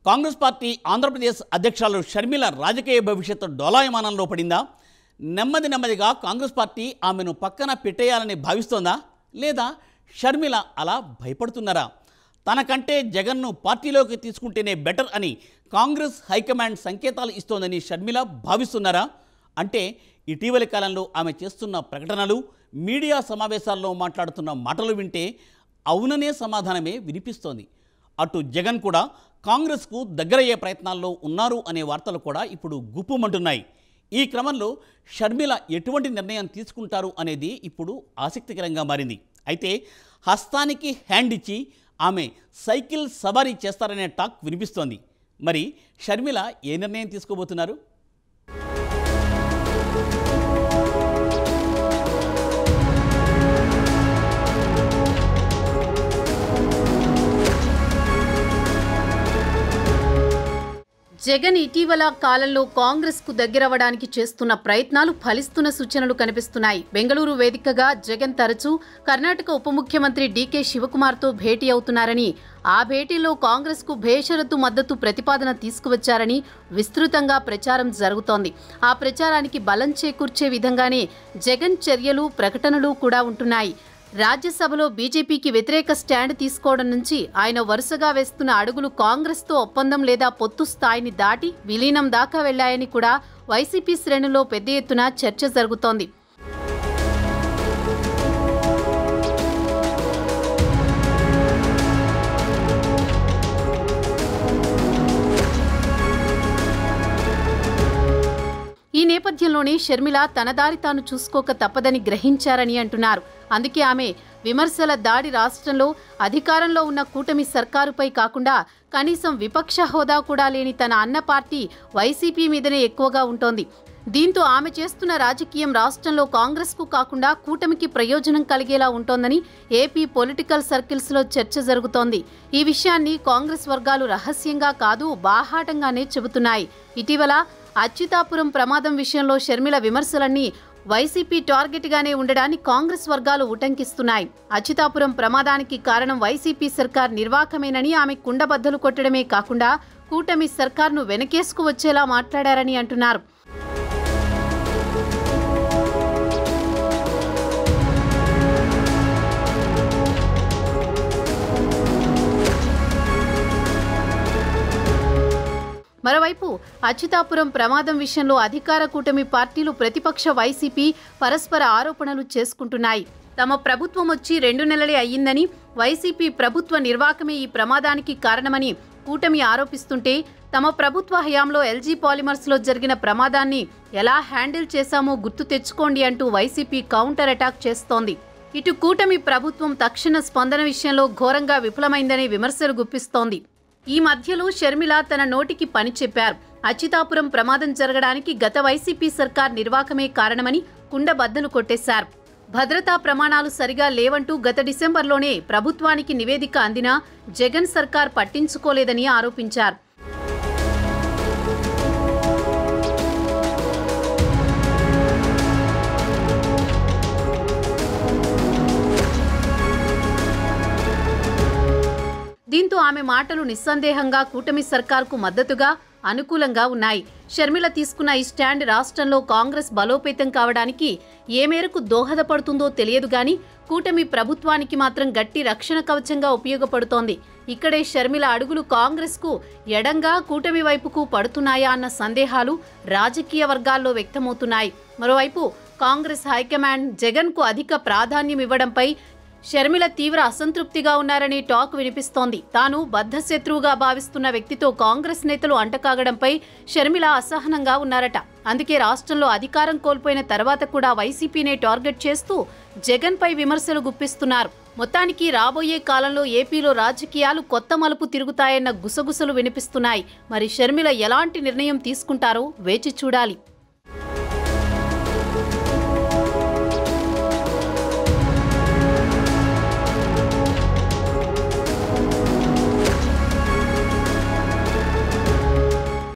Congress party Andhra Pradesh అధ్యక్షురాలు షర్మిల రాజకీయ భవిష్యత్తు డోలాయమానంలో పడిందా? నెమ్మదిగా కాంగ్రెస్ పార్టీ ఆమెను పక్కన పెట్టేయాలని భావిస్తోందా? లేదా షర్మిల అలా భయపడుతున్నారా? తనకంటే జగన్ను పార్టీలోకి తీసుకుంటేనే బెటర్ అని కాంగ్రెస్ హైకమాండ్ సంకేతాలు ఇస్తోందని షర్మిల భావిస్తున్నారా? అంటే ఇటీవలి కాలంలో ఆమె చేస్తున్న ప్రకటనలు, మీడియా సమావేశాల్లో మాట్లాడుతున్న మాటలు వింటే అవుననే సమాధానమే వినిపిస్తోంది. అటు జగన్ కూడా కాంగ్రెస్కు దగ్గరయ్యే ప్రయత్నాల్లో ఉన్నారు అనే వార్తలు కూడా ఇప్పుడు గుప్పుమంటున్నాయి. ఈ క్రమంలో షర్మిల ఎటువంటి నిర్ణయం తీసుకుంటారు అనేది ఇప్పుడు ఆసక్తికరంగా మారింది. అయితే హస్తానికి హ్యాండ్ ఇచ్చి ఆమె సైకిల్ సవారీ చేస్తారనే టాక్ వినిపిస్తోంది. మరి షర్మిల ఏ నిర్ణయం తీసుకోబోతున్నారు? జగన్ ఇటీవల కాలంలో కాంగ్రెస్ కు దగ్గరవడానికి చేస్తున్న ప్రయత్నాలు ఫలిస్తున్న సూచనలు కనిపిస్తున్నాయి. బెంగళూరు వేదికగా జగన్ తరచూ కర్ణాటక ఉప ముఖ్యమంత్రి డీకే శివకుమార్తో భేటీ అవుతున్నారని, ఆ భేటీలో కాంగ్రెస్ కు బేషరతు మద్దతు ప్రతిపాదన తీసుకువచ్చారని విస్తృతంగా ప్రచారం జరుగుతోంది. ఆ ప్రచారానికి బలం చేకూర్చే విధంగానే జగన్ చర్యలు, ప్రకటనలు కూడా ఉంటున్నాయి. రాజ్యసభలో బీజేపీకి వ్యతిరేక స్టాండ్ తీసుకోవడం నుంచి ఆయన వరుసగా వేస్తున్న అడుగులు కాంగ్రెస్తో ఒప్పందం లేదా పొత్తు స్థాయిని దాటి విలీనం దాకా వెళ్లాయని కూడా వైసీపీ శ్రేణుల్లో పెద్ద ఎత్తున చర్చ జరుగుతోంది. ఈ నేపథ్యంలోనే షర్మిల తన దారి తాను చూసుకోక తప్పదని గ్రహించారని అంటున్నారు. అందుకే ఆమె విమర్శల దాడి రాష్ట్రంలో అధికారంలో ఉన్న కూటమి సర్కారుపై కాకుండా కనీసం విపక్ష హోదా కూడా లేని తన అన్న పార్టీ వైసీపీ మీదనే ఎక్కువగా ఉంటోంది. దీంతో ఆమె చేస్తున్న రాజకీయం రాష్ట్రంలో కాంగ్రెస్కు కాకుండా కూటమికి ప్రయోజనం కలిగేలా ఉంటోందని ఏపీ పొలిటికల్ సర్కిల్స్లో చర్చ జరుగుతోంది. ఈ విషయాన్ని కాంగ్రెస్ వర్గాలు రహస్యంగా కాదు, బాహాటంగానే చెబుతున్నాయి. ఇటీవల అచ్యుతాపురం ప్రమాదం విషయంలో షర్మిల విమర్శలన్నీ వైసీపీ టార్గెట్గానే ఉండడాన్ని కాంగ్రెస్ వర్గాలు ఉటంకిస్తున్నాయి. అచ్యుతాపురం ప్రమాదానికి కారణం వైసీపీ సర్కార్ నిర్వాకమేనని, ఆమె కుండబద్దలు కొట్టడమే కాకుండా కూటమి సర్కార్ను వెనకేసుకు వచ్చేలా మాట్లాడారని అంటున్నారు. మరోవైపు అచ్యుతాపురం ప్రమాదం విషయంలో అధికార కూటమి పార్టీలు, ప్రతిపక్ష వైసీపీ పరస్పర ఆరోపణలు చేసుకుంటున్నాయి. తమ ప్రభుత్వం వచ్చి 2 నెలలే అయ్యిందని, వైసీపీ ప్రభుత్వ నిర్వాకమే ఈ ప్రమాదానికి కారణమని కూటమి ఆరోపిస్తుంటే, తమ ప్రభుత్వ హయాంలో ఎల్జీ పాలిమర్స్లో జరిగిన ప్రమాదాన్ని ఎలా హ్యాండిల్ చేశామో గుర్తు తెచ్చుకోండి అంటూ వైసీపీ కౌంటర్ అటాక్ చేస్తోంది. ఇటు కూటమి ప్రభుత్వం తక్షణ స్పందన విషయంలో ఘోరంగా విఫలమైందనే విమర్శలు గుప్పిస్తోంది. ఈ మధ్యలో షర్మిల తన నోటికి పని చెప్పారు. అచ్యుతాపురం ప్రమాదం జరగడానికి గత వైసీపీ సర్కార్ నిర్వాకమే కారణమని కుండబద్దలు కొట్టేశారు. భద్రతా ప్రమాణాలు సరిగా లేవంటూ గత డిసెంబర్లోనే ప్రభుత్వానికి నివేదిక అందినా జగన్ సర్కార్ పట్టించుకోలేదని ఆరోపించారు. దీంతో ఆమె మాటలు నిస్సందేహంగా కూటమి సర్కార్కు మద్దతుగా, అనుకూలంగా ఉన్నాయి. షర్మిల తీసుకున్న ఈ స్టాండ్ రాష్ట్రంలో కాంగ్రెస్ బలోపేతం కావడానికి ఏ మేరకు దోహదపడుతుందో తెలియదు గాని, కూటమి ప్రభుత్వానికి మాత్రం గట్టి రక్షణ కవచంగా ఉపయోగపడుతోంది. ఇక్కడే షర్మిల అడుగులు కాంగ్రెస్కు ఎడంగా, కూటమి వైపుకు పడుతున్నాయా అన్న సందేహాలు రాజకీయ వర్గాల్లో వ్యక్తమవుతున్నాయి. మరోవైపు కాంగ్రెస్ హైకమాండ్ జగన్కు అధిక ప్రాధాన్యం ఇవ్వడంపై షర్మిల తీవ్ర అసంతృప్తిగా ఉన్నారనే టాక్ వినిపిస్తోంది. తాను బద్ధశత్రువుగా భావిస్తున్న వ్యక్తితో కాంగ్రెస్ నేతలు అంటకాగడంపై షర్మిల అసహనంగా ఉన్నారట. అందుకే రాష్ట్రంలో అధికారం కోల్పోయిన తర్వాత కూడా వైసీపీనే టార్గెట్ చేస్తూ జగన్పై విమర్శలు గుప్పిస్తున్నారు. మొత్తానికి రాబోయే కాలంలో ఏపీలో రాజకీయాలు కొత్త మలుపు తిరుగుతాయన్న గుసగుసలు వినిపిస్తున్నాయి. మరి షర్మిల ఎలాంటి నిర్ణయం తీసుకుంటారో వేచి చూడాలి.